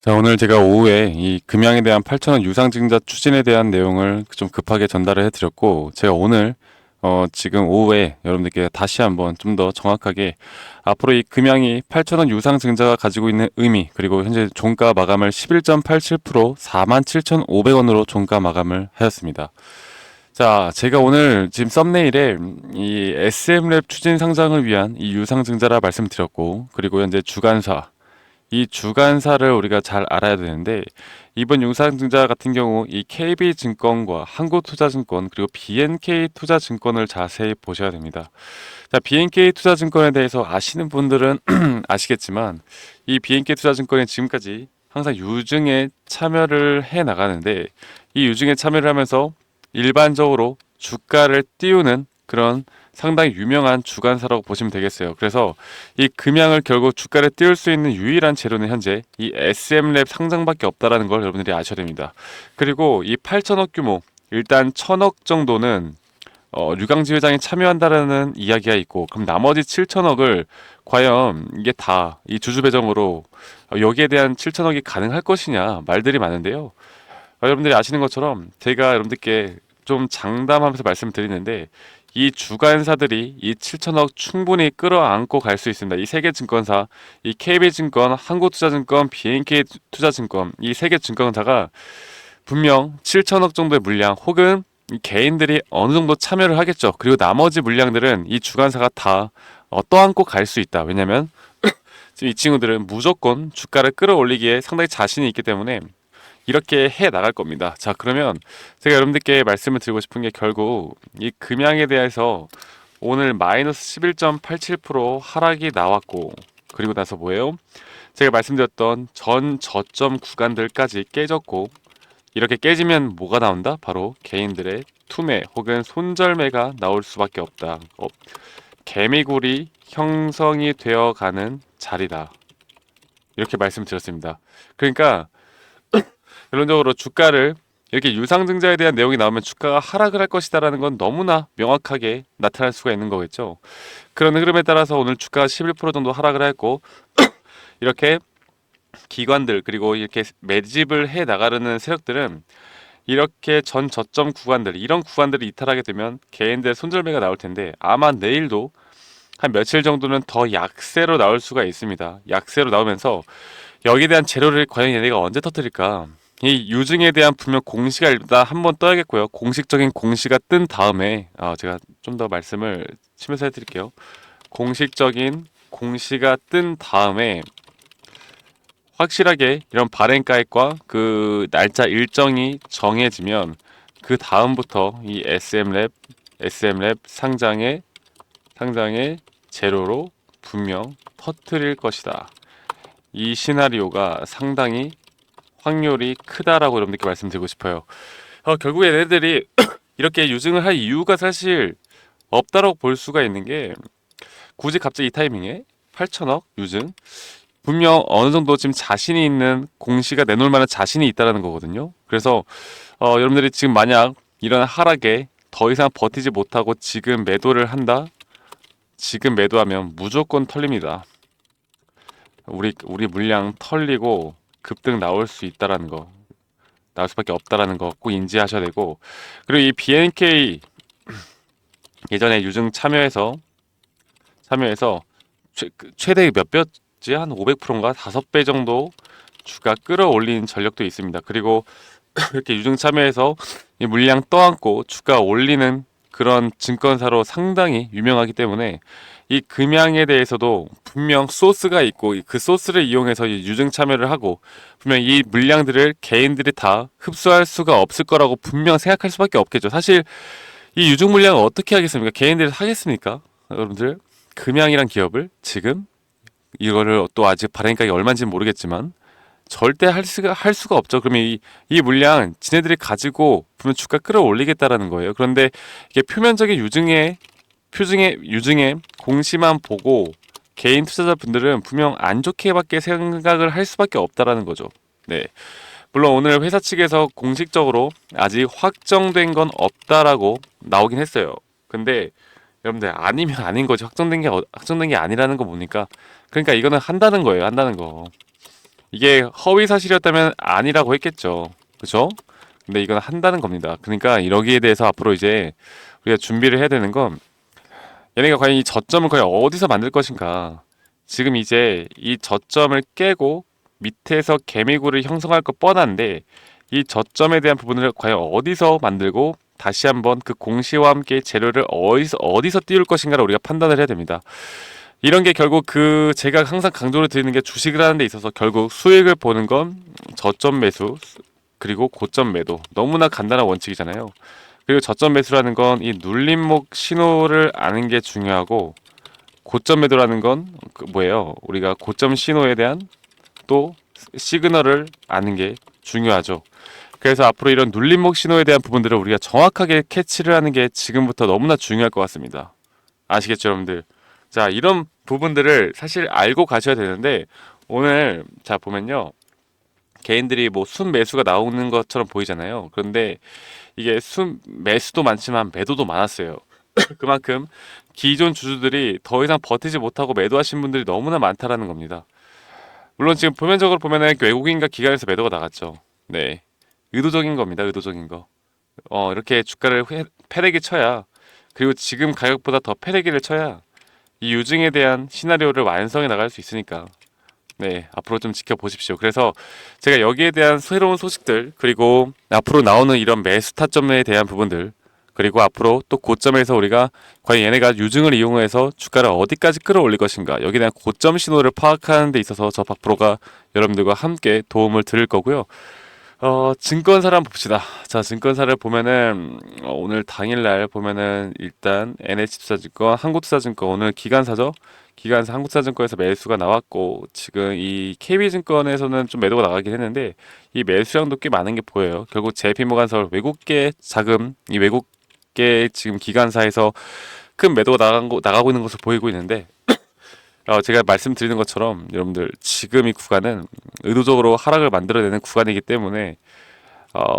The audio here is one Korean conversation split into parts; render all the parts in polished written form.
자, 오늘 제가 오후에 이 금양에 대한 8,000원 유상증자 추진에 대한 내용을 좀 급하게 전달을 해드렸고, 제가 오늘 지금 오후에 여러분들께 다시 한번 좀 더 정확하게 앞으로 이 금양이 8,000원 유상증자가 가지고 있는 의미, 그리고 현재 종가 마감을 11.87% 47,500원으로 종가 마감을 하였습니다. 자, 제가 오늘 지금 썸네일에 이 SM랩 추진 상장을 위한 이 유상증자라 말씀드렸고, 그리고 현재 주간사, 이 주간사를 우리가 잘 알아야 되는데, 이번 유상증자 같은 경우 이 KB증권과 한국투자증권 그리고 BNK투자증권을 자세히 보셔야 됩니다. 자, BNK투자증권에 대해서 아시는 분들은 아시겠지만, 이 BNK투자증권이 지금까지 항상 유증에 참여를 해 나가는데, 이 유증에 참여를 하면서 일반적으로 주가를 띄우는 그런 상당히 유명한 주간사라고 보시면 되겠어요. 그래서 이 금양을 결국 주가를 띄울 수 있는 유일한 재료는 현재 이 SM랩 상장밖에 없다라는 걸 여러분들이 아셔야 됩니다. 그리고 이 8천억 규모, 일단 1,000억 정도는 류강지 회장이 참여한다라는 이야기가 있고, 그럼 나머지 7천억을 과연 이게 다 이 주주 배정으로 여기에 대한 7천억이 가능할 것이냐 말들이 많은데요. 여러분들이 아시는 것처럼 제가 여러분들께 좀 장담하면서 말씀드리는데, 이 주간사들이 이 7천억 충분히 끌어안고 갈 수 있습니다. 이 세 개 증권사, 이 KB증권, 한국투자증권, BNK투자증권, 이 세 개 증권사가 분명 7천억 정도의 물량 혹은 이 개인들이 어느 정도 참여를 하겠죠. 그리고 나머지 물량들은 이 주간사가 다 떠안고 갈 수 있다. 왜냐면 지금 이 친구들은 무조건 주가를 끌어올리기에 상당히 자신이 있기 때문에 이렇게 해 나갈 겁니다. 자, 그러면 제가 여러분들께 말씀을 드리고 싶은 게, 결국 이 금양에 대해서 오늘 마이너스 11.87% 하락이 나왔고, 그리고 나서 뭐예요? 제가 말씀드렸던 전 저점 구간들까지 깨졌고, 이렇게 깨지면 뭐가 나온다? 바로 개인들의 투매 혹은 손절매가 나올 수밖에 없다. 개미굴이 형성이 되어가는 자리다. 이렇게 말씀드렸습니다. 그러니까 결론적으로 주가를 이렇게 유상증자에 대한 내용이 나오면 주가가 하락을 할 것이다라는 건 너무나 명확하게 나타날 수가 있는 거겠죠. 그런 흐름에 따라서 오늘 주가가 11% 정도 하락을 했고, 이렇게 기관들 그리고 이렇게 매집을 해 나가려는 세력들은 이렇게 전 저점 구간들, 이런 구간들을 이탈하게 되면 개인들의 손절매가 나올 텐데, 아마 내일도 한 며칠 정도는 더 약세로 나올 수가 있습니다. 약세로 나오면서 여기에 대한 재료를 과연 얘네가 언제 터뜨릴까? 이 유증에 대한 분명 공시가 일단 한번 떠야겠고요. 공식적인 공시가 뜬 다음에 제가 좀 더 말씀을 치면서 해드릴게요. 공식적인 공시가 뜬 다음에 확실하게 이런 발행가액과 그 날짜 일정이 정해지면, 그 다음부터 이 SM랩 상장의 재료로 분명 터뜨릴 것이다. 이 시나리오가 상당히 확률이 크다라고 여러분들께 말씀드리고 싶어요. 결국에 얘네들이 이렇게 유증을 할 이유가 사실 없다라고 볼 수가 있는 게, 굳이 갑자기 이 타이밍에 8천억 유증, 분명 어느 정도 지금 자신이 있는 공시가 내놓을 만한 자신이 있다라는 거거든요. 그래서 여러분들이 지금 만약 이런 하락에 더 이상 버티지 못하고 지금 매도를 한다? 지금 매도하면 무조건 털립니다. 우리 물량 털리고 급등 나올 수 있다라는 거, 나올 수밖에 없다라는 거 꼭 인지하셔야 되고, 그리고 이 BNK 예전에 유증 참여해서 최대 몇 배였지? 한 500%인가 5배 정도 주가 끌어올린 전력도 있습니다. 그리고 이렇게 유증 참여해서 이 물량 떠안고 주가 올리는 그런 증권사로 상당히 유명하기 때문에, 이 금양에 대해서도 분명 소스가 있고, 그 소스를 이용해서 이 유증 참여를 하고, 분명 이 물량들을 개인들이 다 흡수할 수가 없을 거라고 분명 생각할 수밖에 없겠죠. 사실 이 유증 물량을 어떻게 하겠습니까? 개인들이 하겠습니까? 여러분들, 금양이란 기업을 지금 이거를 또 아직 발행가격이 얼마인지는 모르겠지만 절대 할 수가 없죠. 그러면 이 물량 지네들이 가지고 분명 주가 끌어올리겠다라는 거예요. 그런데 이게 표면적인 유증의 공시만 보고 개인 투자자분들은 분명 안 좋게밖에 생각을 할 수밖에 없다라는 거죠. 네. 물론 오늘 회사 측에서 공식적으로 아직 확정된 건 없다라고 나오긴 했어요. 근데 여러분들, 아니면 아닌 거지. 확정된 게 아니라는 거 보니까, 그러니까 이거는 한다는 거예요. 한다는 거. 이게 허위 사실이었다면 아니라고 했겠죠. 그죠? 근데 이건 한다는 겁니다. 그러니까 여기에 대해서 앞으로 이제 우리가 준비를 해야 되는 건 얘네가 과연 이 저점을 과연 어디서 만들 것인가. 지금 이제 이 저점을 깨고 밑에서 개미굴을 형성할 거 뻔한데 이 저점에 대한 부분을 과연 어디서 만들고 다시 한번 그 공시와 함께 재료를 어디서 띄울 것인가를 우리가 판단을 해야 됩니다. 이런 게 결국 그 제가 항상 강조를 드리는 게 주식을 하는 데 있어서 결국 수익을 보는 건 저점 매수 그리고 고점 매도 너무나 간단한 원칙이잖아요. 그리고 저점 매수라는 건 이 눌림목 신호를 아는 게 중요하고 고점 매도라는 건 뭐예요? 우리가 고점 신호에 대한 또 시그널을 아는 게 중요하죠. 그래서 앞으로 이런 눌림목 신호에 대한 부분들을 우리가 정확하게 캐치를 하는 게 지금부터 너무나 중요할 것 같습니다. 아시겠죠, 여러분들? 자, 이런 부분들을 사실 알고 가셔야 되는데 오늘 자 보면요. 개인들이 뭐 순 매수가 나오는 것처럼 보이잖아요. 그런데 이게 순 매수도 많지만 매도도 많았어요. 그만큼 기존 주주들이 더 이상 버티지 못하고 매도하신 분들이 너무나 많다라는 겁니다. 물론 지금 표면적으로 보면은 외국인과 기관에서 매도가 나갔죠. 네. 의도적인 겁니다. 의도적인 거. 이렇게 주가를 패대기 쳐야 그리고 지금 가격보다 더 패대기를 쳐야 이 유증에 대한 시나리오를 완성해 나갈 수 있으니까 네, 앞으로 좀 지켜보십시오. 그래서 제가 여기에 대한 새로운 소식들, 그리고 앞으로 나오는 이런 매수 타점에 대한 부분들, 그리고 앞으로 또 고점에서 우리가 과연 얘네가 유증을 이용해서 주가를 어디까지 끌어올릴 것인가, 여기에 대한 고점 신호를 파악하는 데 있어서 저 박프로가 여러분들과 함께 도움을 드릴 거고요. 증권사를 한번 봅시다. 자, 증권사를 보면은, 오늘 당일날 보면은, 일단, NH투자증권, 한국투자증권, 오늘 기관사죠? 기관사 한국투자증권에서 매수가 나왔고, 지금 이 KB증권에서는 좀 매도가 나가긴 했는데, 이 매수량도 꽤 많은 게 보여요. 결국 JP모간서울 외국계 자금, 이 외국계 지금 기관사에서 큰 매도가 나가고 있는 것으로 보이고 있는데, 제가 말씀드리는 것처럼 여러분들 지금 이 구간은 의도적으로 하락을 만들어내는 구간이기 때문에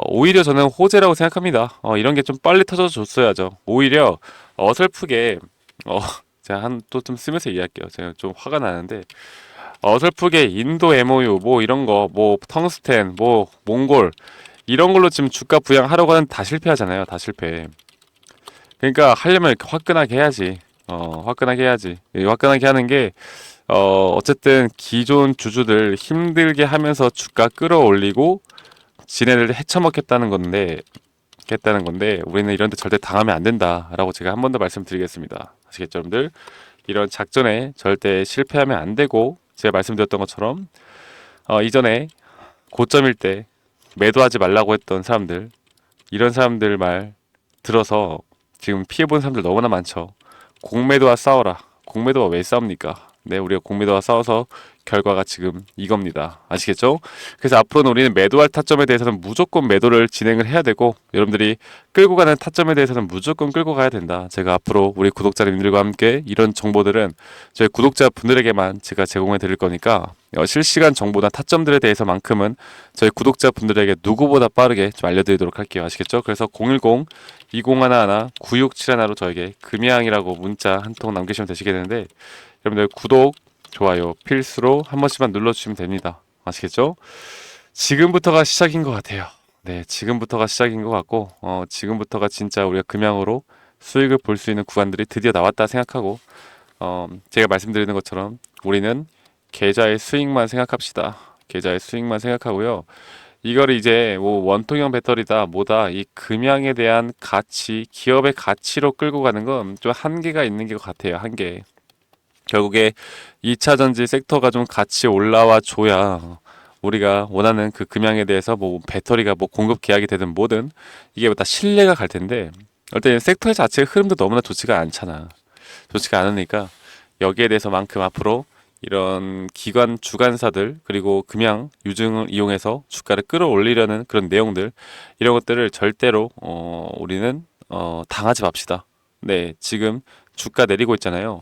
오히려 저는 호재라고 생각합니다. 이런 게 좀 빨리 터져 줬어야죠. 오히려 어설프게 어, 제가 한 또 좀 쓰면서 이해할게요. 제가 좀 화가 나는데 어설프게 인도 MOU 뭐 이런 거 뭐 텅스텐 뭐 몽골 이런 걸로 지금 주가 부양하려고 하는 다 실패하잖아요. 다 실패. 그러니까 하려면 이렇게 화끈하게 해야지. 화끈하게 해야지. 이 화끈하게 하는 게, 어쨌든 기존 주주들 힘들게 하면서 주가 끌어올리고 지네를 했다는 건데, 우리는 이런 데 절대 당하면 안 된다라고 제가 한 번 더 말씀드리겠습니다. 아시겠죠, 여러분들? 이런 작전에 절대 실패하면 안 되고, 제가 말씀드렸던 것처럼, 이전에 고점일 때 매도하지 말라고 했던 사람들, 이런 사람들 말 들어서 지금 피해본 사람들 너무나 많죠. 공매도와 싸워라. 공매도와 왜 싸웁니까? 네, 우리가 공매도와 싸워서 결과가 지금 이겁니다. 아시겠죠? 그래서 앞으로는 우리는 매도할 타점에 대해서는 무조건 매도를 진행을 해야 되고 여러분들이 끌고 가는 타점에 대해서는 무조건 끌고 가야 된다. 제가 앞으로 우리 구독자님들과 함께 이런 정보들은 저희 구독자분들에게만 제가 제공해 드릴 거니까 실시간 정보나 타점들에 대해서만큼은 저희 구독자분들에게 누구보다 빠르게 좀 알려드리도록 할게요. 아시겠죠? 그래서 010-2011-9671로 저에게 금양이라고 문자 한 통 남기시면 되시겠는데 여러분들 구독, 좋아요 필수로 한 번씩만 눌러주시면 됩니다. 아시겠죠? 지금부터가 시작인 것 같아요. 네, 지금부터가 시작인 것 같고 지금부터가 진짜 우리가 금양으로 수익을 볼 수 있는 구간들이 드디어 나왔다 생각하고 제가 말씀드리는 것처럼 우리는 계좌의 수익만 생각합시다. 계좌의 수익만 생각하고요. 이걸 이제 뭐 원통형 배터리다 뭐다 이 금양에 대한 가치, 기업의 가치로 끌고 가는 건 좀 한계가 있는 것 같아요. 한계. 결국에 2차 전지 섹터가 좀 같이 올라와 줘야 우리가 원하는 그 금양에 대해서 뭐 배터리가 뭐 공급 계약이 되든 뭐든 이게 다 신뢰가 갈 텐데 일단 섹터 자체의 흐름도 너무나 좋지가 않잖아. 좋지가 않으니까 여기에 대해서만큼 앞으로 이런 기관 주관사들 그리고 금양 유증을 이용해서 주가를 끌어올리려는 그런 내용들 이런 것들을 절대로 우리는 당하지 맙시다. 네, 지금 주가 내리고 있잖아요.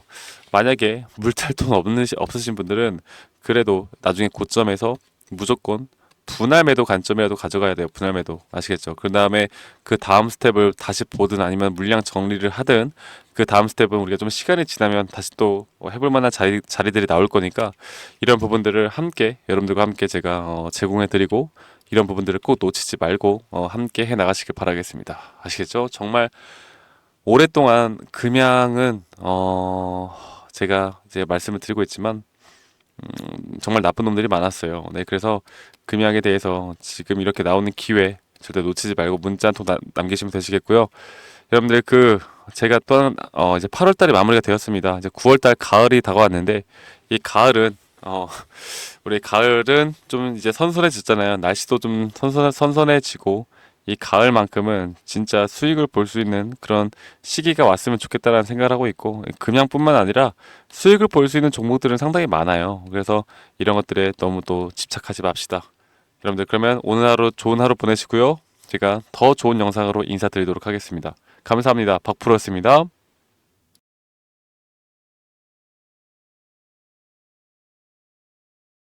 만약에 물탈 돈 없으신 분들은 그래도 나중에 고점에서 무조건 분할 매도 관점이라도 가져가야 돼요. 분할 매도. 아시겠죠? 그 다음에 그 다음 스텝을 다시 보든 아니면 물량 정리를 하든 그 다음 스텝은 우리가 좀 시간이 지나면 다시 또 해볼 만한 자리들이 나올 거니까 이런 부분들을 함께 여러분들과 함께 제가 제공해 드리고 이런 부분들을 꼭 놓치지 말고 함께 해 나가시길 바라겠습니다. 아시겠죠? 정말 오랫동안 금양은 제가 이제 말씀을 드리고 있지만 정말 나쁜 놈들이 많았어요. 네, 그래서 금양에 대해서 지금 이렇게 나오는 기회 절대 놓치지 말고 문자 한 통 남기시면 되시겠고요. 여러분들 제가 또한 이제 8월 달이 마무리가 되었습니다. 이제 9월 달 가을이 다가왔는데 이 가을은 우리 가을은 좀 이제 선선해졌잖아요. 날씨도 좀 선선해지고 이 가을만큼은 진짜 수익을 볼 수 있는 그런 시기가 왔으면 좋겠다라는 생각을 하고 있고 금양뿐만 아니라 수익을 볼 수 있는 종목들은 상당히 많아요. 그래서 이런 것들에 너무 또 집착하지 맙시다. 여러분들 그러면 오늘 하루 좋은 하루 보내시고요. 제가 더 좋은 영상으로 인사드리도록 하겠습니다. 감사합니다. 박프로였습니다.